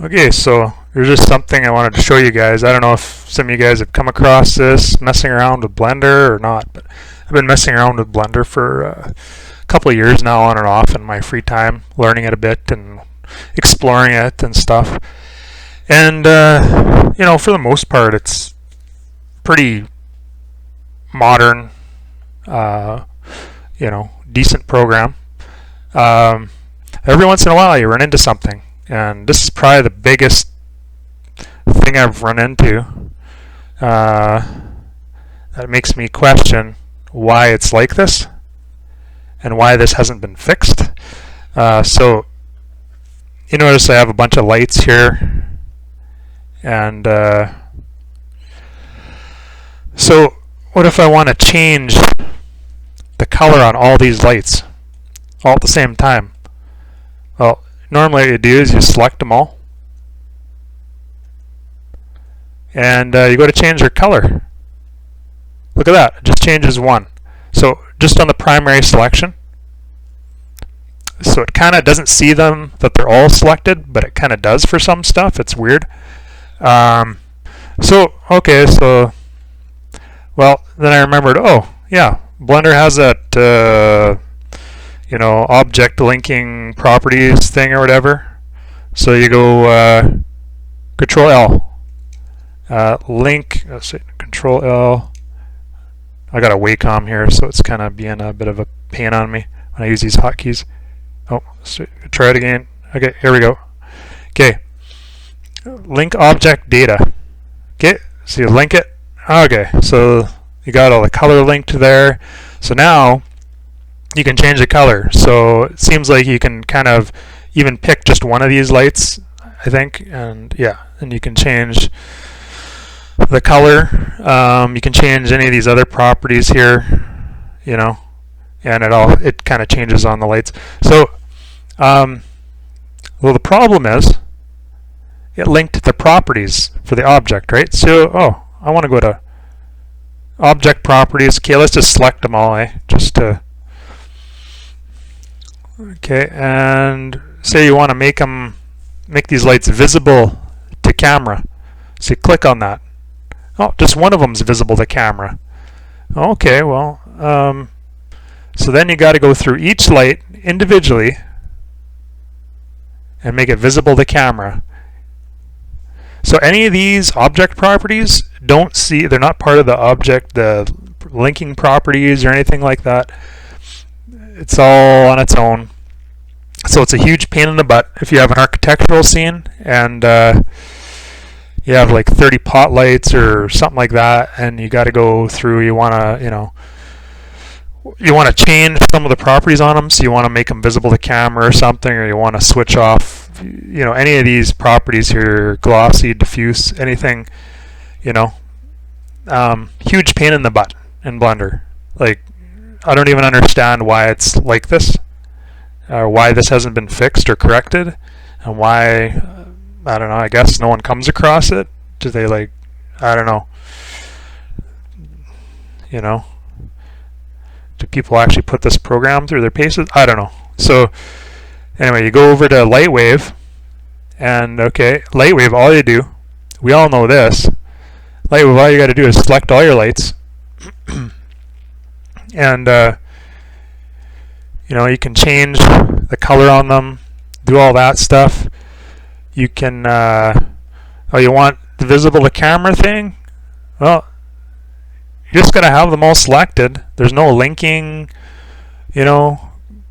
Okay, so there's just something I wanted to show you guys. I don't know if some of you guys have come across this messing around with Blender or not, but I've been messing around with Blender for a couple of years now, on and off in my free time, learning it a bit and exploring it and stuff. And you know, for the most part, it's pretty modern, you know, decent program. Every once in a while, you run into something. And this is probably the biggest thing I've run into that makes me question why it's like this and why this hasn't been fixed. So you notice I have a bunch of lights here, and so what if I want to change the color on all these lights all at the same time? Well, normally what you do is you select them all, and you go to change their color. Look at that, it just changes one. So just on the primary selection, so it kind of doesn't see them that they're all selected, but it kind of does for some stuff. It's weird. So okay, so well, then I remembered, oh yeah, Blender has that you know, object linking properties thing or whatever. So you go Control L, link. Let's see, Control L. I got a Wacom here, so it's kind of being a bit of a pain on me when I use these hotkeys. Oh, so try it again. Okay, here we go. Okay, link object data. Okay, so you link it. Okay, so you got all the color linked there. So now you can change the color. So it seems like you can kind of even pick just one of these lights, I think, and yeah, and you can change the color. You can change any of these other properties here, you know, and it kind of changes on the lights. So well, the problem is it linked the properties for the object, right? So I want to go to object properties. Okay, let's just select them all, just to. Okay, and say you want to make these lights visible to camera. So you click on that. Oh, just one of them is visible to camera. Okay, well, so then you got to go through each light individually and make it visible to camera. So any of these object properties they're not part of the object, the linking properties or anything like that. It's all on its own. So it's a huge pain in the butt if you have an architectural scene and you have like 30 pot lights or something like that, and you got to go through. You want to, you want to change some of the properties on them. So you want to make them visible to camera or something, or you want to switch off, any of these properties here, glossy, diffuse, anything, huge pain in the butt in Blender. Like, I don't even understand why it's like this, or why this hasn't been fixed or corrected, and why, I don't know, I guess no one comes across it. Do they, like, I don't know, do people actually put this program through their paces? I don't know. So anyway, you go over to Lightwave, and okay, Lightwave, all you do, we all know this, Lightwave, all you got to do is select all your lights, and you can change the color on them, do all that stuff. You can you want the visible to camera thing? Well, you just gotta have them all selected. There's no linking,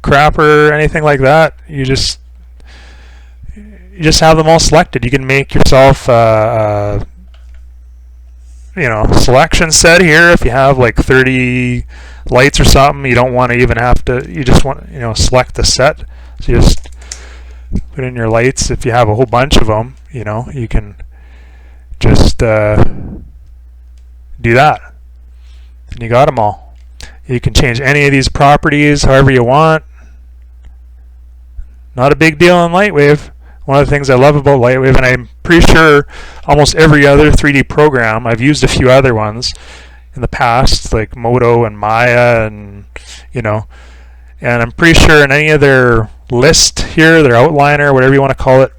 crap or anything like that. You just have them all selected. You can make yourself selection set here. If you have like 30 lights or something, you don't want to even have to, you just want, select the set. So you just put in your lights. If you have a whole bunch of them, you can just do that, and you got them all. You can change any of these properties however you want. Not a big deal in Lightwave. One of the things I love about Lightwave, and I'm pretty sure almost every other 3D program, I've used a few other ones in the past, like Modo and Maya, and and I'm pretty sure in any of their list here, their outliner, whatever you want to call it,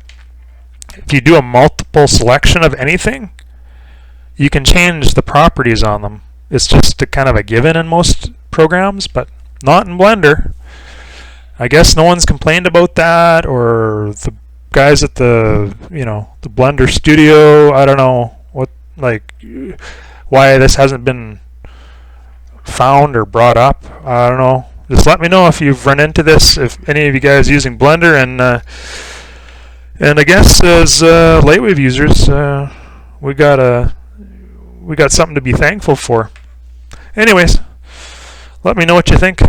if you do a multiple selection of anything, you can change the properties on them. It's just a kind of a given in most programs, but not in Blender. I guess no one's complained about that, or the guys at the the Blender studio, I don't know what, like, why this hasn't been found or brought up. I don't know. Just let me know if you've run into this, if any of you guys using Blender, and I guess as Lightwave users, we got something to be thankful for. Anyways, let me know what you think.